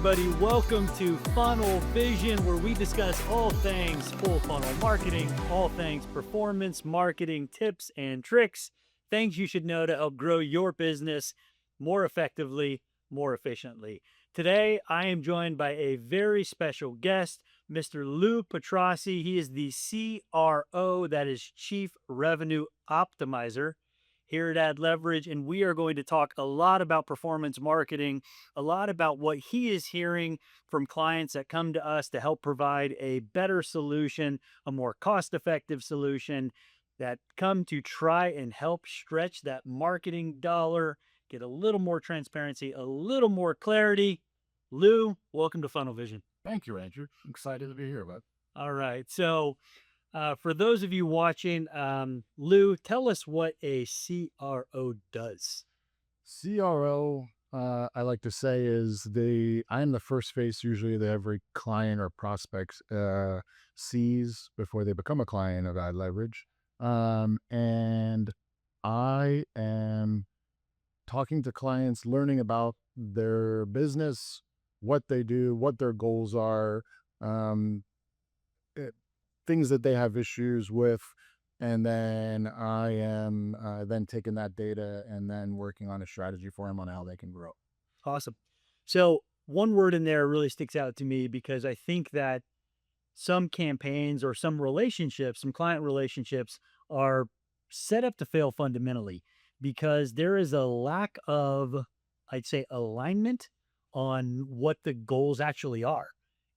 everybody. Welcome to Funnel Vision, where we discuss all things full funnel marketing, all things performance marketing tips and tricks, things you should know to help grow your business more effectively, more efficiently. Today, I am joined by a very special guest, Mr. Lou Petracci. He is the CRO, that is Chief Revenue Optimizer here at Leverage, and we are going to talk a lot about performance marketing, a lot about what he is hearing from clients that come to us to help provide a better solution, a more cost-effective solution, that come to try and help stretch that marketing dollar, get a little more transparency, a little more clarity. Lou, welcome to Funnel Vision. Thank you, Andrew. I'm excited to be here, bud. All right. So for those of you watching, Lou, tell us what a CRO does. CRO, I like to say, is I'm the first face usually that every client or prospect sees before they become a client of Ad Leverage. And I am talking to clients, learning about their business, what they do, what their goals are, um, things that they have issues with, and then I am then taking that data and then working on a strategy for them on how they can grow. Awesome. So one word in there really sticks out to me because I think that some campaigns or some relationships, some client relationships are set up to fail fundamentally because there is a lack of, I'd say, alignment on what the goals actually are.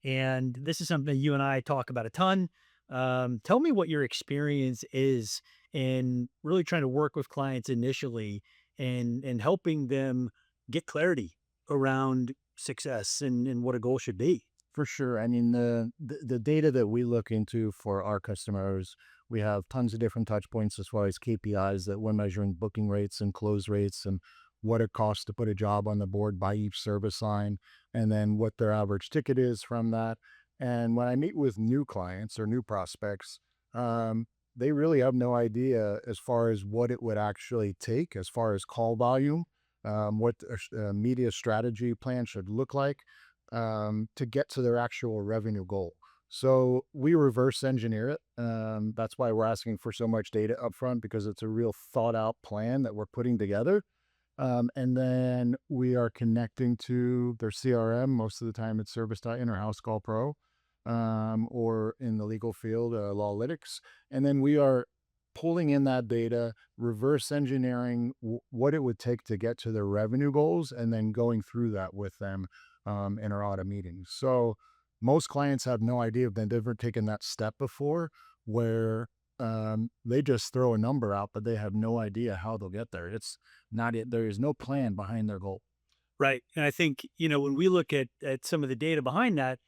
And this is something that you and I talk about a ton. Tell me what your experience is in really trying to work with clients initially and helping them get clarity around success and what a goal should be. For sure. I mean, the data that we look into for our customers, we have tons of different touch points as far as KPIs that we're measuring booking rates and close rates and what it costs to put a job on the board by each service line, and then what their average ticket is from that. And when I meet with new clients or new prospects, they really have no idea as far as what it would actually take as far as call volume, what a media strategy plan should look like to get to their actual revenue goal. So we reverse engineer it. That's why we're asking for so much data upfront, because it's a real thought out plan that we're putting together. And then we are connecting to their CRM. Most of the time it's Service.in or House Call Pro, or in the legal field, Lawlytics. And then we are pulling in that data, reverse engineering what it would take to get to their revenue goals, and then going through that with them in our audit meetings. So most clients have no idea if they've ever taken that step before, where they just throw a number out, but they have no idea how they'll get there. It's not it. There is no plan behind their goal. Right. And I think, when we look at some of the data behind that,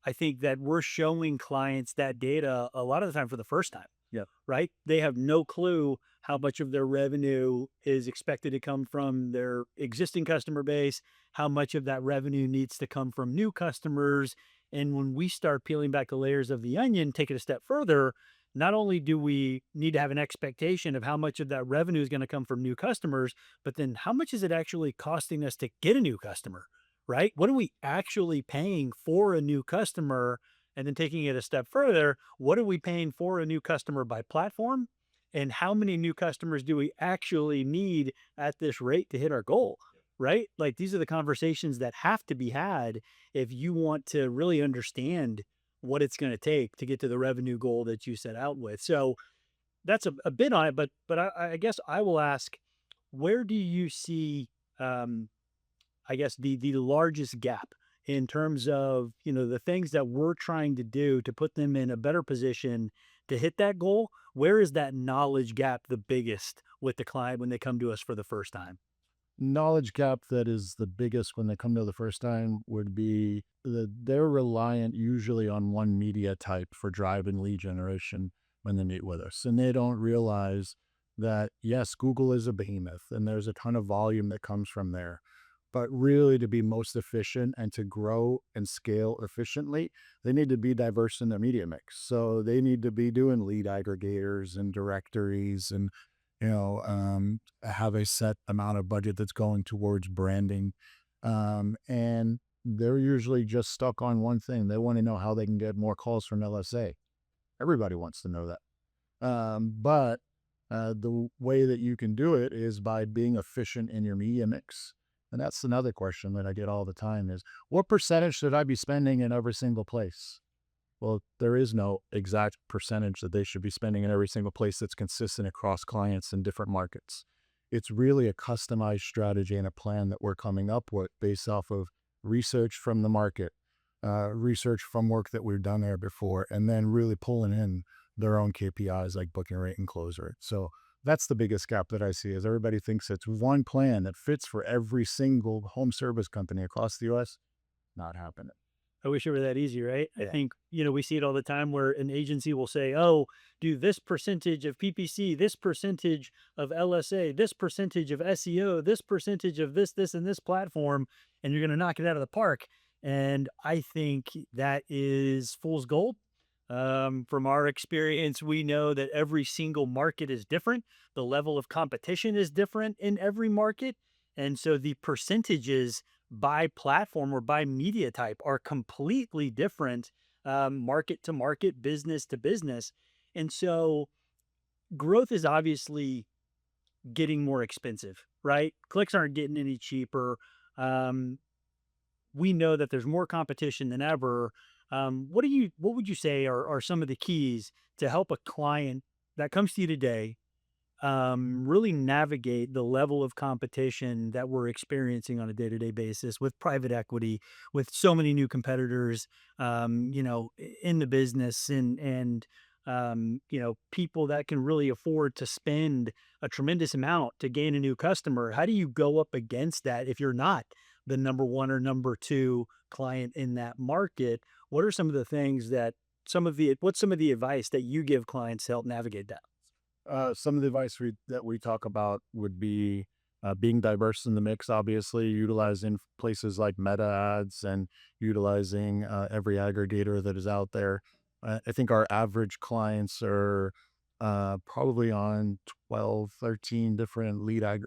I think that we're showing clients that data a lot of the time for the first time. Yeah. Right. They have no clue how much of their revenue is expected to come from their existing customer base, how much of that revenue needs to come from new customers. And when we start peeling back the layers of the onion, take it a step further, not only do we need to have an expectation of how much of that revenue is going to come from new customers, but then how much is it actually costing us to get a new customer, right? What are we actually paying for a new customer? And then taking it a step further, what are we paying for a new customer by platform? And how many new customers do we actually need at this rate to hit our goal, right? Like, these are the conversations that have to be had if you want to really understand what it's going to take to get to the revenue goal that you set out with. So that's a bit on it, but I guess I will ask, where do you see, I guess, the largest gap in terms of, the things that we're trying to do to put them in a better position to hit that goal? Where is that knowledge gap the biggest with the client when they come to us for the first time? Knowledge gap that is the biggest when they come to the first time would be that they're reliant usually on one media type for driving lead generation when they meet with us. And they don't realize that, yes, Google is a behemoth and there's a ton of volume that comes from there. But really, to be most efficient and to grow and scale efficiently, they need to be diverse in their media mix. So they need to be doing lead aggregators and directories and have a set amount of budget that's going towards branding. And they're usually just stuck on one thing. They want to know how they can get more calls from LSA. Everybody wants to know that. But the way that you can do it is by being efficient in your media mix. And that's another question that I get all the time is, what percentage should I be spending in every single place? Well, there is no exact percentage that they should be spending in every single place that's consistent across clients in different markets. It's really a customized strategy and a plan that we're coming up with based off of research from the market, research from work that we've done there before, and then really pulling in their own KPIs like booking rate and close rate. So that's the biggest gap that I see is everybody thinks it's one plan that fits for every single home service company across the US. Not happening. I wish it were that easy, right? I Yeah. think, we see it all the time where an agency will say, oh, do this percentage of PPC, this percentage of LSA, this percentage of SEO, this percentage of this, and this platform, and you're going to knock it out of the park. And I think that is fool's gold. From our experience, we know that every single market is different. The level of competition is different in every market. And so the percentages by platform or by media type are completely different, market to market, business to business. And so growth is obviously getting more expensive, right? Clicks aren't getting any cheaper. Um, we know that there's more competition than ever. What would you say are some of the keys to help a client that comes to you today really navigate the level of competition that we're experiencing on a day-to-day basis with private equity, with so many new competitors, in the business and people that can really afford to spend a tremendous amount to gain a new customer. How do you go up against that if you're not the number one or number two client in that market? What are some of the things that what's some of the advice that you give clients to help navigate that? Some of the advice that we talk about would be being diverse in the mix, obviously, utilizing places like meta ads and utilizing every aggregator that is out there. I think our average clients are probably on 12, 13 different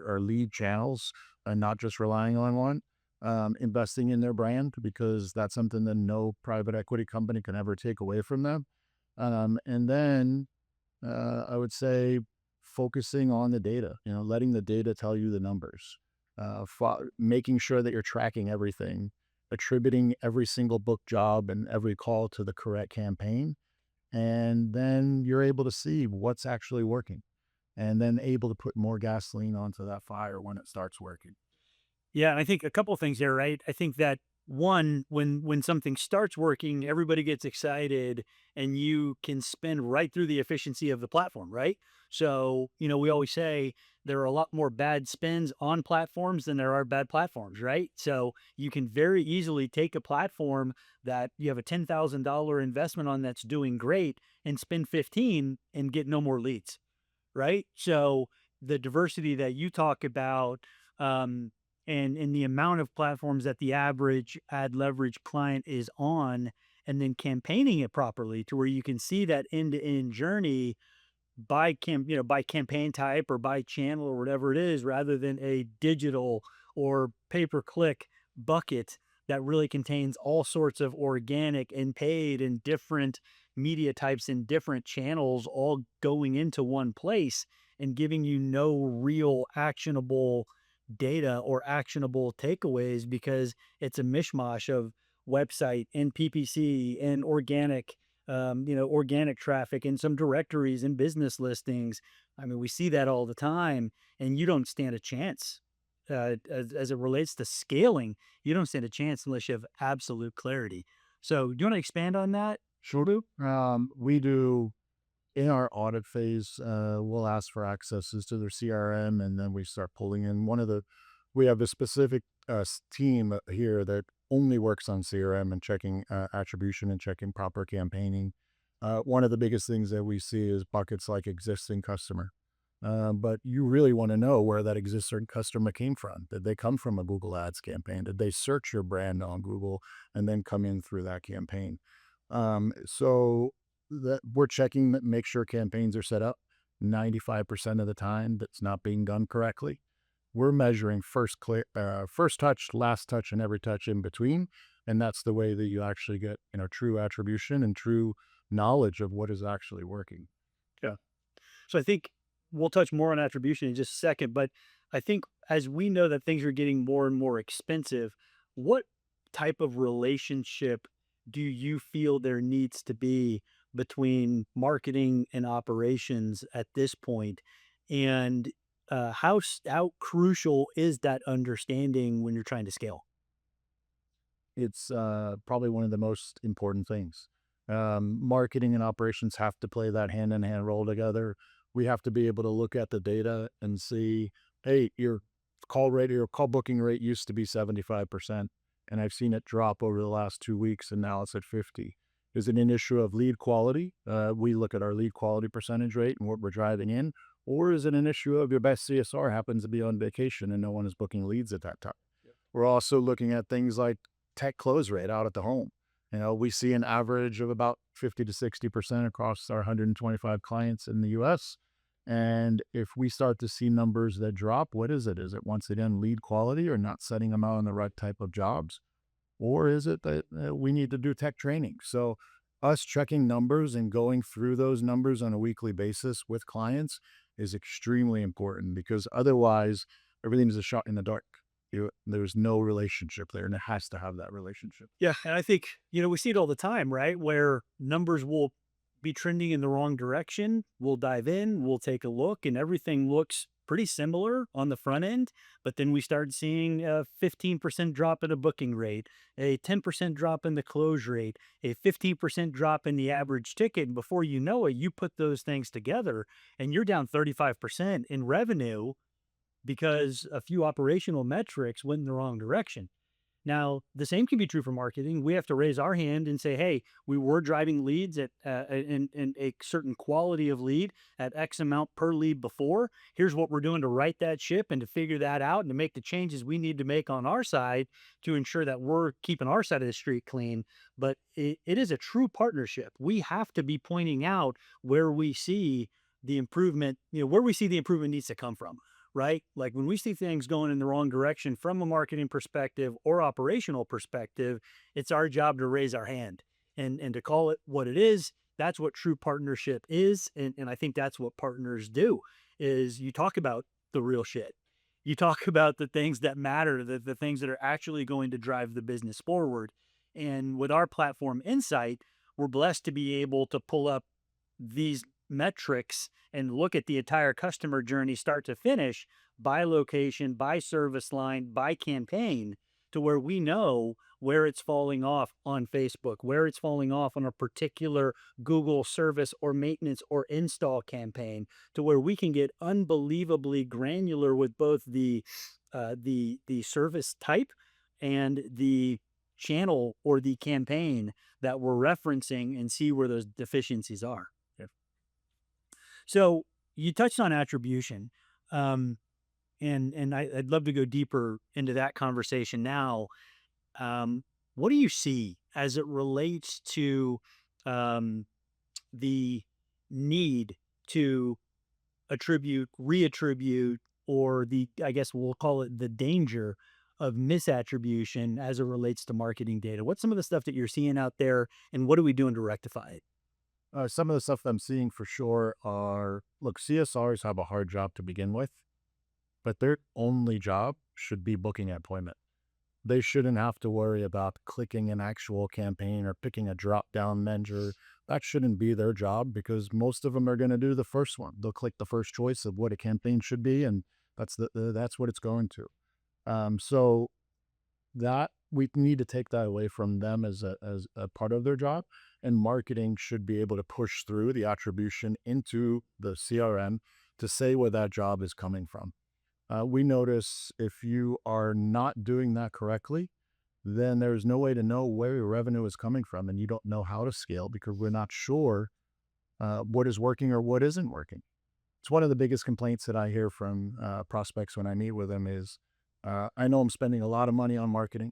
or lead channels and not just relying on one. Investing in their brand because that's something that no private equity company can ever take away from them. And then I would say focusing on the data, letting the data tell you the numbers, making sure that you're tracking everything, attributing every single book job and every call to the correct campaign. And then you're able to see what's actually working and then able to put more gasoline onto that fire when it starts working. Yeah, and I think a couple of things there, right? I think that one, when something starts working, everybody gets excited and you can spend right through the efficiency of the platform, right? So, we always say there are a lot more bad spends on platforms than there are bad platforms, right? So you can very easily take a platform that you have a $10,000 investment on that's doing great and spend 15 and get no more leads, right? So the diversity that you talk about, um, and the amount of platforms that the average ad leverage client is on, and then campaigning it properly to where you can see that end-to-end journey by campaign type or by channel or whatever it is, rather than a digital or pay-per-click bucket that really contains all sorts of organic and paid and different media types and different channels all going into one place and giving you no real actionable data or actionable takeaways because it's a mishmash of website and PPC and organic traffic and some directories and business listings. I mean, we see that all the time, and you don't stand a chance. As it relates to scaling, you don't stand a chance unless you have absolute clarity. So, do you want to expand on that? Sure do. We do in our audit phase, we'll ask for accesses to their CRM, and then we start pulling in we have a specific team here that only works on CRM and checking attribution and checking proper campaigning. One of the biggest things that we see is buckets like existing customer. But you really want to know where that existing customer came from. Did they come from a Google Ads campaign? Did they search your brand on Google and then come in through that campaign? So that we're checking make sure campaigns are set up 95% of the time that's not being done correctly. We're measuring first touch, last touch, and every touch in between. And that's the way that you actually get, true attribution and true knowledge of what is actually working. Yeah. So I think we'll touch more on attribution in just a second, but I think as we know that things are getting more and more expensive, what type of relationship do you feel there needs to be between marketing and operations at this point? And how crucial is that understanding when you're trying to scale? It's probably one of the most important things. Marketing and operations have to play that hand in hand role together. We have to be able to look at the data and see, hey, your call booking rate used to be 75%, and I've seen it drop over the last 2 weeks, and now it's at 50. Is it an issue of lead quality? We look at our lead quality percentage rate and what we're driving in, or is it an issue of your best CSR happens to be on vacation and no one is booking leads at that time? We're also looking at things like tech close rate out at the home. We see an average of about 50 to 60% across our 125 clients in the US. And if we start to see numbers that drop, what is it? Is it once again lead quality or not setting them out on the right type of jobs? Or is it that we need to do tech training? So, us checking numbers and going through those numbers on a weekly basis with clients is extremely important because otherwise, everything is a shot in the dark. There's no relationship there, and it has to have that relationship. Yeah, and I think, we see it all the time, right? Where numbers will be trending in the wrong direction. We'll dive in, we'll take a look, and everything looks pretty similar on the front end. But then we start seeing a 15% drop in a booking rate, a 10% drop in the close rate, a 15% drop in the average ticket. And before you know it, you put those things together and you're down 35% in revenue because a few operational metrics went in the wrong direction. Now, the same can be true for marketing. We have to raise our hand and say, hey, we were driving leads at in a certain quality of lead at X amount per lead before. Here's what we're doing to right that ship and to figure that out and to make the changes we need to make on our side to ensure that we're keeping our side of the street clean. But it is a true partnership. We have to be pointing out where we see the improvement, where we see the improvement needs to come from, right? Like when we see things going in the wrong direction from a marketing perspective or operational perspective, it's our job to raise our hand and to call it what it is. That's what true partnership is. And I think that's what partners do is you talk about the real shit. You talk about the things that matter, the things that are actually going to drive the business forward. And with our platform Insight, we're blessed to be able to pull up these metrics and look at the entire customer journey start to finish by location, by service line, by campaign to where we know where it's falling off on Facebook, where it's falling off on a particular Google service or maintenance or install campaign to where we can get unbelievably granular with both the service type and the channel or the campaign that we're referencing and see where those deficiencies are. So you touched on attribution, um, I'd love to go deeper into that conversation now. What do you see as it relates to um, the need to attribute, reattribute, or I guess we'll call it the danger of misattribution as it relates to marketing data? What's some of the stuff that you're seeing out there, and what are we doing to rectify it? Some of the stuff I'm seeing for sure are look, CSRs have a hard job to begin with, but their only job should be booking an appointment. They shouldn't have to worry about clicking an actual campaign or picking a drop down measure. That shouldn't be their job because most of them are going to do the first one. They'll click the first choice of what a campaign should be, and that's what it's going to. So that we need to take that away from them as a part of their job, and marketing should be able to push through the attribution into the CRM to say where that job is coming from. We notice if you are not doing that correctly, then there's no way to know where your revenue is coming from, and you don't know how to scale because we're not sure what is working or what isn't working. It's one of the biggest complaints that I hear from prospects when I meet with them is, I know I'm spending a lot of money on marketing.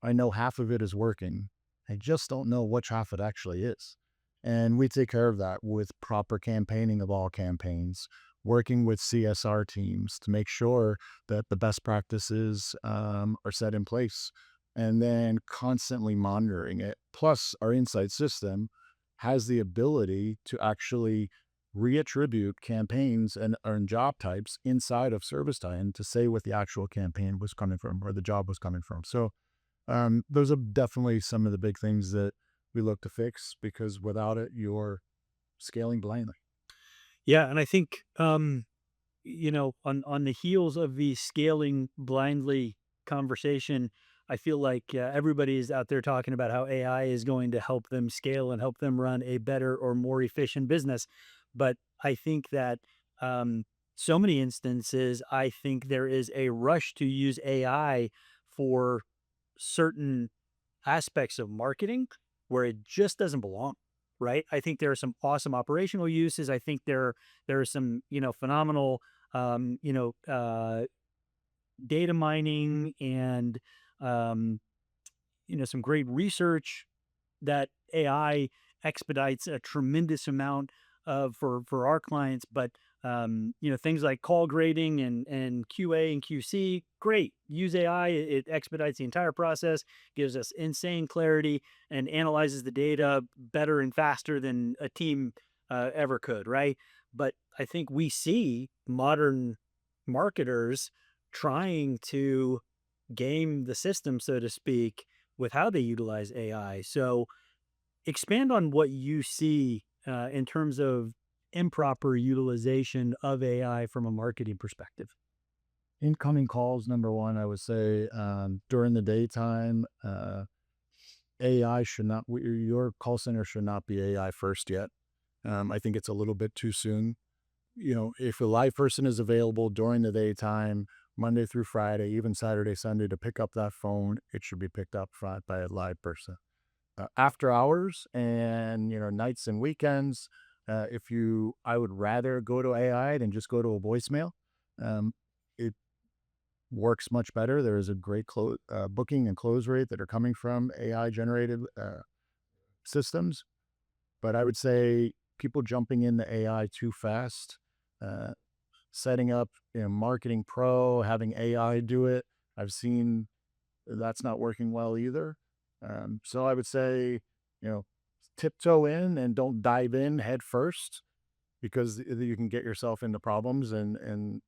I know half of it is working. I just don't know which half it actually is. And we take care of that with proper campaigning of all campaigns, working with CSR teams to make sure that the best practices are set in place, and then constantly monitoring it. Plus, our insight system has the ability to actually reattribute campaigns and job types inside of service time to say what the actual campaign was coming from or the job was coming from. So those are definitely some of the big things that we look to fix, because without it, you're scaling blindly. Yeah, and I think on the heels of the scaling blindly conversation, I feel like everybody is out there talking about how AI is going to help them scale and help them run a better or more efficient business. But I think that um, so many instances, I think there is a rush to use AI for certain aspects of marketing where it just doesn't belong, right? I think there are some awesome operational uses. I think there are some, phenomenal, um, you know, uh, data mining and, um, some great research that AI expedites a tremendous amount of for our clients. But things like call grading and QA and QC, great. Use AI. It expedites the entire process, gives us insane clarity, and analyzes the data better and faster than a team ever could. Right. But I think we see modern marketers trying to game the system, so to speak, with how they utilize AI. So expand on what you see in terms of improper utilization of AI from a marketing perspective. Incoming calls, number one, I would say during the daytime, AI should not, your call center should not be AI first yet. I think it's a little bit too soon. If a live person is available during the daytime, Monday through Friday, even Saturday, Sunday, to pick up that phone, it should be picked up by a live person. After hours and nights and weekends, I would rather go to AI than just go to a voicemail. Um, it works much better. There is a great booking and close rate that are coming from AI generated systems. But I would say people jumping into AI too fast, uh, setting up Marketing Pro, having AI do it. I've seen that's not working well either. So I would say, you know, tiptoe in and don't dive in head first, because you can get yourself into problems, and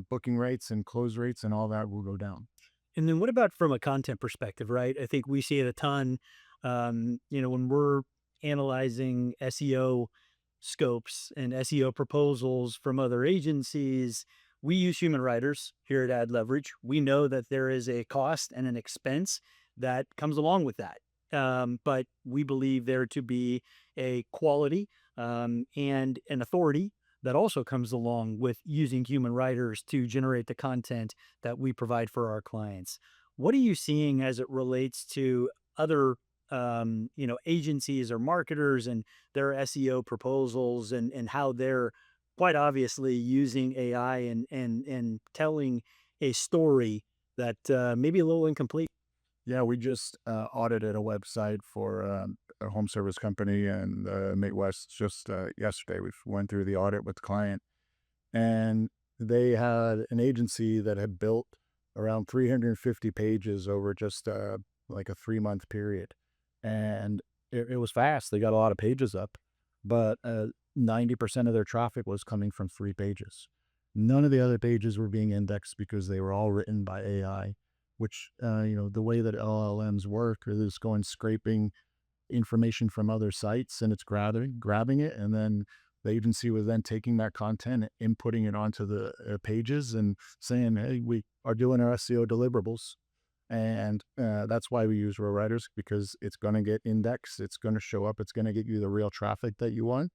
booking rates and close rates and all that will go down. And then what about from a content perspective, right? I think we see it a ton. When we're analyzing SEO scopes and SEO proposals from other agencies, we use human writers here at Ad Leverage. We know that there is a cost and an expense that comes along with that. But we believe there to be a quality and an authority that also comes along with using human writers to generate the content that we provide for our clients. What are you seeing as it relates to other agencies or marketers and their SEO proposals and how they're quite obviously using AI and telling a story that maybe a little incomplete? Yeah, we just audited a website for a home service company in the Midwest just yesterday. We went through the audit with the client, and they had an agency that had built around 350 pages over just like a 3-month period. And it was fast. They got a lot of pages up, but 90% of their traffic was coming from 3 pages. None of the other pages were being indexed because they were all written by AI, which, the way that LLMs work is going scraping information from other sites, and it's grabbing it, and then the agency was then taking that content and inputting it onto the pages and saying, hey, we are doing our SEO deliverables. And that's why we use row writers, because it's going to get indexed, it's going to show up, it's going to get you the real traffic that you want.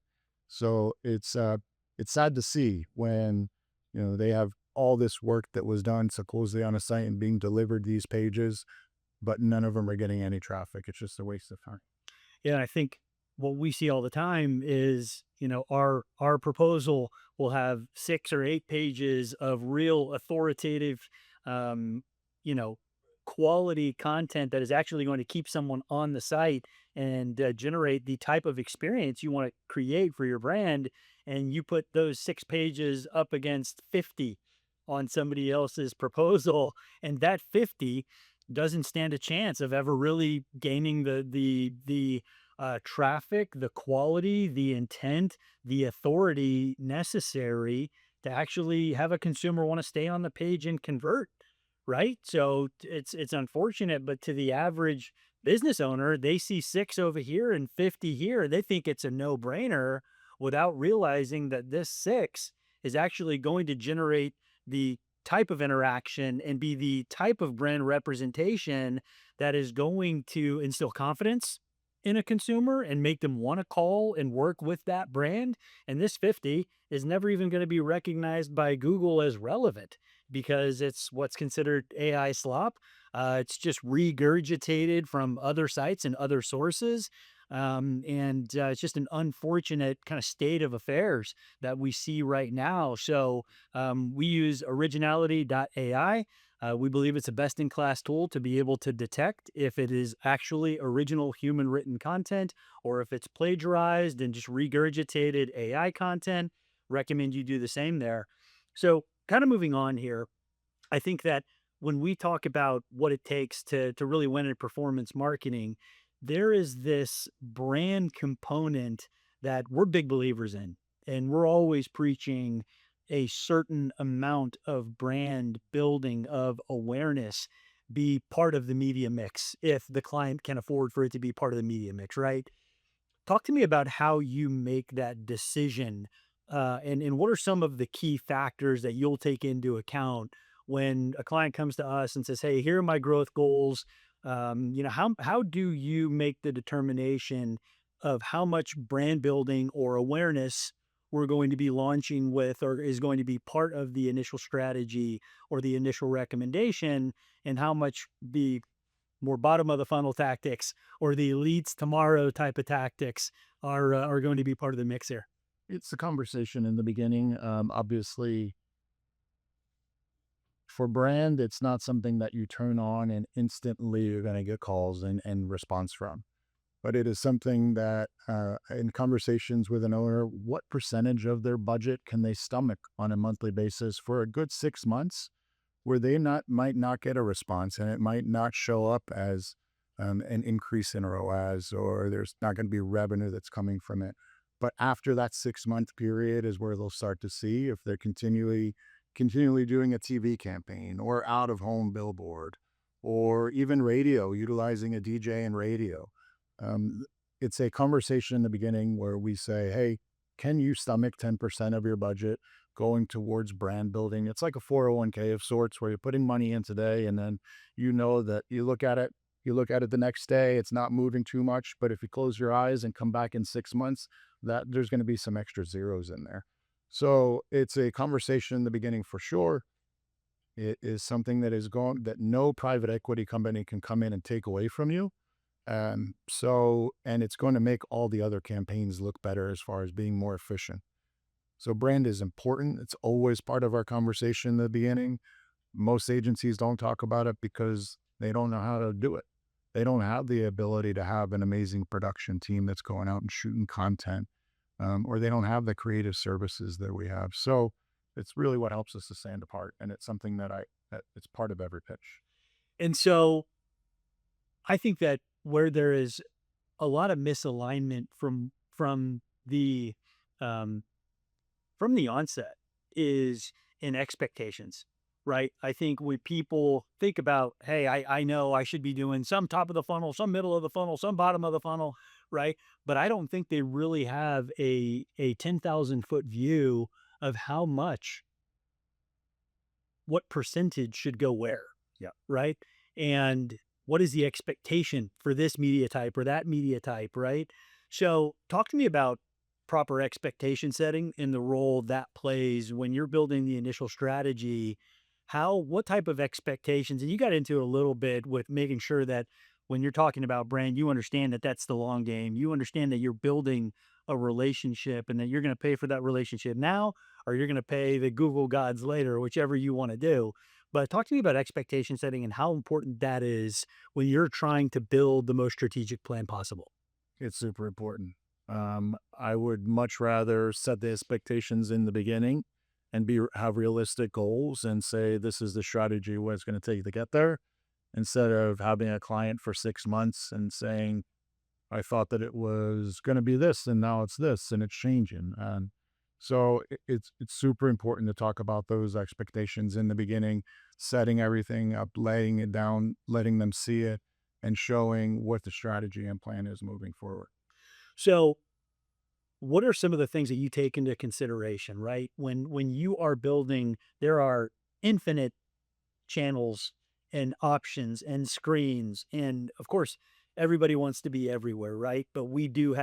So it's sad to see when they have all this work that was done supposedly on a site and being delivered these pages, but none of them are getting any traffic. It's just a waste of time. Yeah, I think what we see all the time is, our proposal will have 6 or 8 pages of real authoritative, um, you know, quality content that is actually going to keep someone on the site and generate the type of experience you want to create for your brand. and you put those 6 pages up against 50 on somebody else's proposal, and that 50 doesn't stand a chance of ever really gaining the traffic, the quality, the intent, the authority necessary to actually have a consumer want to stay on the page and convert, right? So it's unfortunate, but to the average business owner, they see 6 over here and 50 here. They think it's a no-brainer without realizing that this 6 is actually going to generate the type of interaction and be the type of brand representation that is going to instill confidence in a consumer and make them want to call and work with that brand. And this 50 is never even going to be recognized by Google as relevant because it's what's considered AI slop. It's just regurgitated from other sites and other sources. And it's just an unfortunate kind of state of affairs that we see right now. So we use originality.ai. We believe it's a best in class tool to be able to detect if it is actually original human written content or if it's plagiarized and just regurgitated AI content. Recommend you do the same there. So, kind of moving on here, I think that when we talk about what it takes to really win in performance marketing, there is this brand component that we're big believers in, and we're always preaching a certain amount of brand building of awareness be part of the media mix if the client can afford for it to be part of the media mix, right? Talk to me about how you make that decision, and what are some of the key factors that you'll take into account when a client comes to us and says, "Hey, here are my growth goals." How do you make the determination of how much brand building or awareness we're going to be launching with, or is going to be part of the initial strategy or the initial recommendation, and how much the more bottom of the funnel tactics or the elites tomorrow type of tactics are going to be part of the mix here. It's a conversation in the beginning. Obviously, for brand, it's not something that you turn on and instantly you're going to get calls and response from. But it is something that, in conversations with an owner, what percentage of their budget can they stomach on a monthly basis for a good 6 months, where they not might not get a response and it might not show up as an increase in ROAS, or there's not going to be revenue that's coming from it. But after that 6 month period is where they'll start to see if they're continually doing a TV campaign or out of home billboard or even radio, utilizing a DJ and radio. Um, it's a conversation in the beginning where we say, hey, can you stomach 10% of your budget going towards brand building? It's like a 401k of sorts where you're putting money in today and then you know that you look at it the next day, it's not moving too much. But if you close your eyes and come back in 6 months, that there's going to be some extra zeros in there. So it's a conversation in the beginning for sure. It is something that is going that no private equity company can come in and take away from you. And it's going to make all the other campaigns look better as far as being more efficient. So brand is important. It's always part of our conversation in the beginning. Most agencies don't talk about it because they don't know how to do it. They don't have the ability to have an amazing production team that's going out and shooting content, or they don't have the creative services that we have. So it's really what helps us to stand apart, and it's something that it's part of every pitch. And so I think that where there is a lot of misalignment the um, from the onset is in expectations, right? I think when people think about, hey, I know I should be doing some top of the funnel, some middle of the funnel, some bottom of the funnel, right? But I don't think they really have a 10,000 foot view of how much, what percentage should go where, Yeah. right? And what is the expectation for this media type or that media type, right? So, talk to me about proper expectation setting and the role that plays when you're building the initial strategy. What type of expectations, and you got into it a little bit with making sure that when you're talking about brand, you understand that that's the long game. You understand that you're building a relationship and that you're going to pay for that relationship now, or you're going to pay the Google gods later, whichever you want to do. But talk to me about expectation setting and how important that is when you're trying to build the most strategic plan possible. It's super important. I would much rather set the expectations in the beginning and have realistic goals and say this is the strategy what it's going to take to get there, instead of having a client for 6 months and saying I thought that it was going to be this and now it's this and it's changing. And so it's super important to talk about those expectations in the beginning, setting everything up, laying it down, letting them see it, and showing what the strategy and plan is moving forward. So, what are some of the things that you take into consideration, right? When you are building, there are infinite channels and options and screens, and of course everybody wants to be everywhere, right? But we don't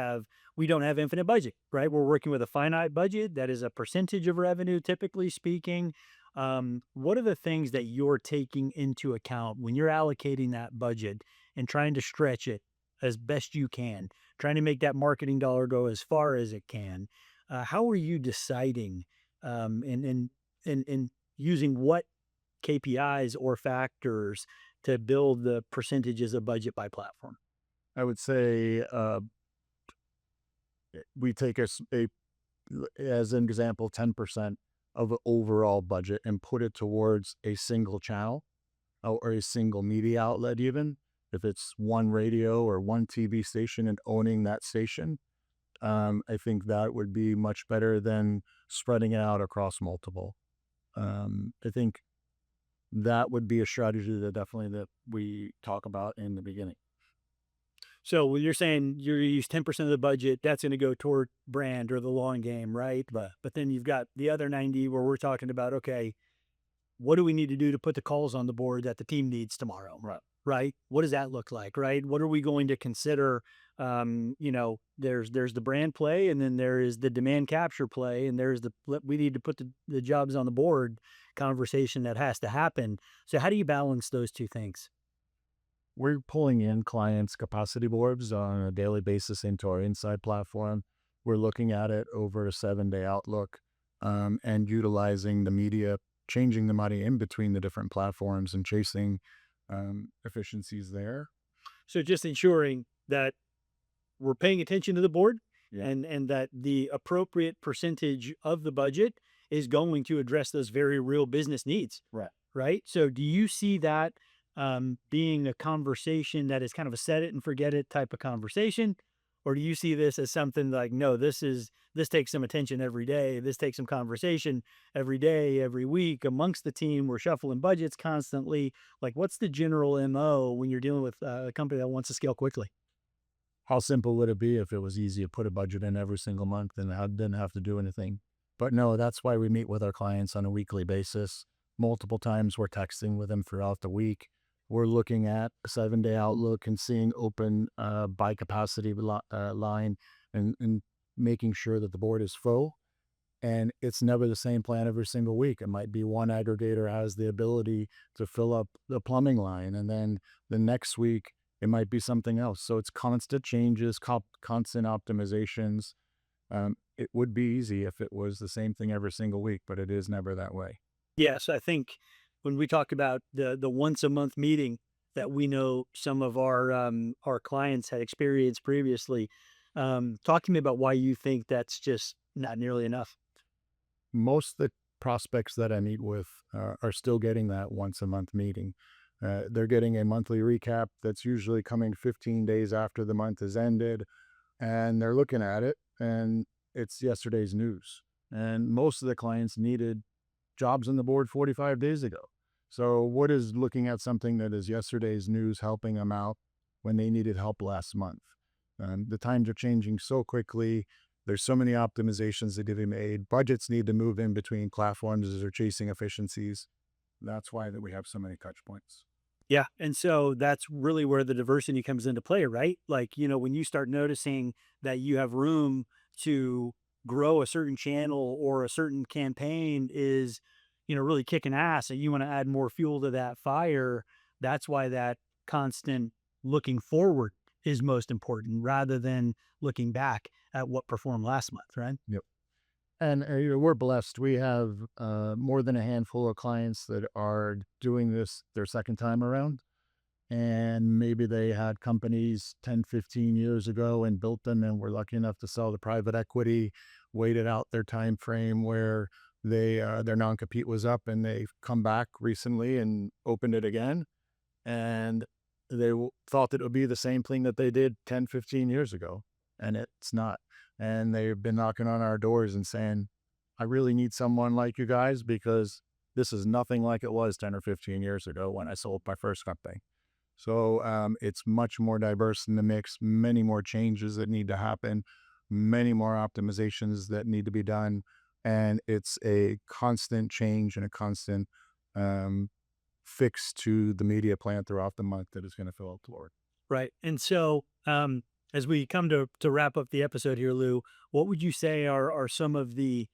have infinite budget, right? We're working with a finite budget that is a percentage of revenue, typically speaking. What are the things that you're taking into account when you're allocating that budget and trying to stretch it as best you can, trying to make that marketing dollar go as far as it can? How are you deciding, and using what KPIs or factors to build the percentages of budget by platform? I would say we take as an example, 10% of the overall budget and put it towards a single channel or a single media outlet, even if it's one radio or one TV station and owning that station. I think that would be much better than spreading it out across multiple. I think that would be a strategy that we talk about in the beginning. So when you're saying you use 10% of the budget, that's going to go toward brand or the long game, right? But then you've got the other 90 where we're talking about, okay, what do we need to do to put the calls on the board that the team needs tomorrow? Right. Right? What does that look like? Right? What are we going to consider? There's the brand play, and then there is the demand capture play, and there's we need to put the jobs on the board conversation that has to happen. So how do you balance those two things? We're pulling in clients' capacity boards on a daily basis into our inside platform. We're looking at it over a 7-day outlook, and utilizing the media, changing the money in between the different platforms and chasing efficiencies there. So just ensuring that we're paying attention to the board, Yeah. and that the appropriate percentage of the budget is going to address those very real business needs. Right. Right? So do you see that, being a conversation that is kind of a set it and forget it type of conversation? Or do you see this as something like, no, this takes some attention every day. This takes some conversation every day, every week amongst the team. We're shuffling budgets constantly. Like, what's the general MO when you're dealing with a company that wants to scale quickly? How simple would it be if it was easy to put a budget in every single month and didn't have to do anything? But no, that's why we meet with our clients on a weekly basis. Multiple times we're texting with them throughout the week. We're looking at a 7-day outlook and seeing open by capacity line, and making sure that the board is full. And it's never the same plan every single week. It might be one aggregator has the ability to fill up the plumbing line, and then the next week it might be something else. So it's constant changes, constant optimizations. It would be easy if it was the same thing every single week, but it is never that way. Yes, I think when we talk about the once a month meeting that we know some of our clients had experienced previously, talk to me about why you think that's just not nearly enough. Most of the prospects that I meet with are still getting that once a month meeting. They're getting a monthly recap that's usually coming 15 days after the month has ended, and they're looking at it, and it's yesterday's news. And most of the clients needed jobs on the board 45 days ago. So, what is looking at something that is yesterday's news helping them out when they needed help last month? The times are changing so quickly. There's so many optimizations that need to be made. Budgets need to move in between platforms as they're chasing efficiencies. That's why that we have so many touch points. Yeah, and so that's really where the diversity comes into play, right? Like, when you start noticing that you have room to grow a certain channel or a certain campaign is, really kicking ass and you want to add more fuel to that fire, that's why that constant looking forward is most important rather than looking back at what performed last month, right? Yep. And we're blessed. We have more than a handful of clients that are doing this their second time around. and maybe they had companies 10, 15 years ago and built them and were lucky enough to sell to private equity, waited out their time frame where their non-compete was up, and they've come back recently and opened it again, and thought that it would be the same thing that they did 10, 15 years ago, and it's not. And they've been knocking on our doors and saying, I really need someone like you guys, because this is nothing like it was 10 or 15 years ago when I sold my first company. So it's much more diverse in the mix, many more changes that need to happen, many more optimizations that need to be done. And it's a constant change and a constant um, fix to the media plan throughout the month that is going to fill out the Lord. Right. And so, as we come to wrap up the episode here, Lou, what would you say are some of the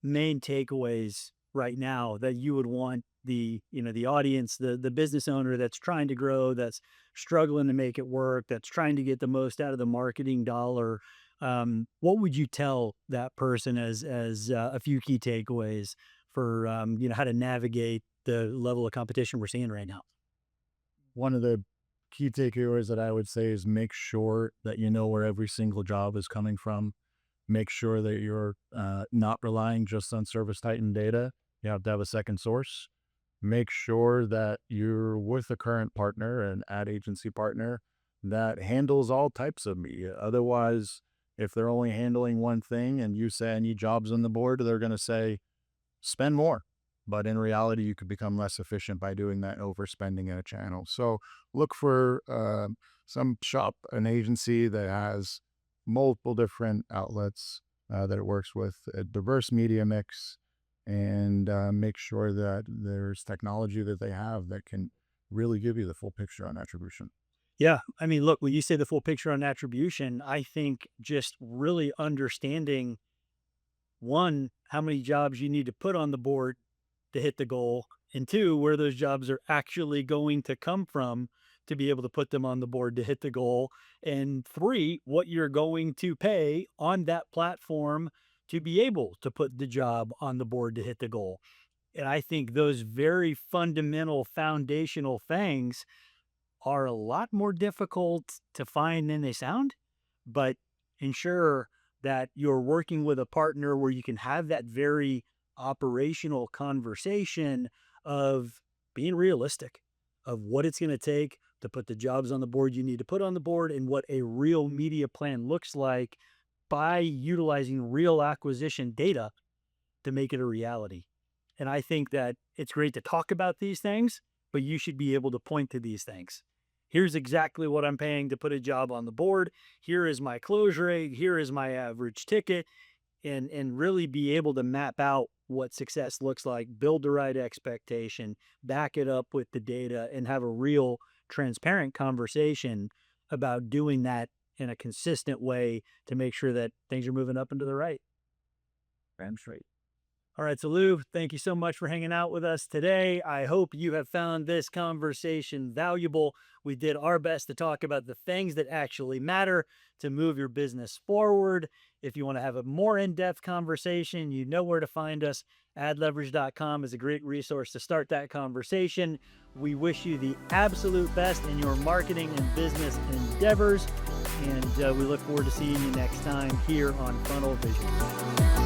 main takeaways right now that you would want the audience, the business owner that's trying to grow, that's struggling to make it work, that's trying to get the most out of the marketing dollar? What would you tell that person as a few key takeaways for how to navigate the level of competition we're seeing right now? One of the key takeaways that I would say is make sure that you know where every single job is coming from. Make sure that you're not relying just on Service Titan data. You have to have a second source. Make sure that you're with a current partner, an ad agency partner that handles all types of media. Otherwise, if they're only handling one thing and you say I need jobs on the board, they're going to say spend more. But in reality, you could become less efficient by doing that and overspending in a channel. So look for an agency that has multiple different outlets that it works with, a diverse media mix, and make sure that there's technology that they have that can really give you the full picture on attribution. Yeah. I mean, look, when you say the full picture on attribution, I think just really understanding one, how many jobs you need to put on the board to hit the goal, and two, where those jobs are actually going to come from to be able to put them on the board to hit the goal, and three, what you're going to pay on that platform to be able to put the job on the board to hit the goal. And I think those very fundamental foundational things are a lot more difficult to find than they sound, but ensure that you're working with a partner where you can have that very operational conversation of being realistic of what it's going to take to put the jobs on the board you need to put on the board, and what a real media plan looks like by utilizing real acquisition data to make it a reality. And I think that it's great to talk about these things, but you should be able to point to these things. Here's exactly what I'm paying to put a job on the board. Here is my close rate. Here is my average ticket. And really be able to map out what success looks like, build the right expectation, back it up with the data, and have a real transparent conversation about doing that in a consistent way to make sure that things are moving up and to the right. Damn straight. All right, so Lou, thank you so much for hanging out with us today. I hope you have found this conversation valuable. We did our best to talk about the things that actually matter to move your business forward. If you want to have a more in-depth conversation, you know where to find us. Adleverage.com is a great resource to start that conversation. We wish you the absolute best in your marketing and business endeavors, and we look forward to seeing you next time here on Funnel Vision.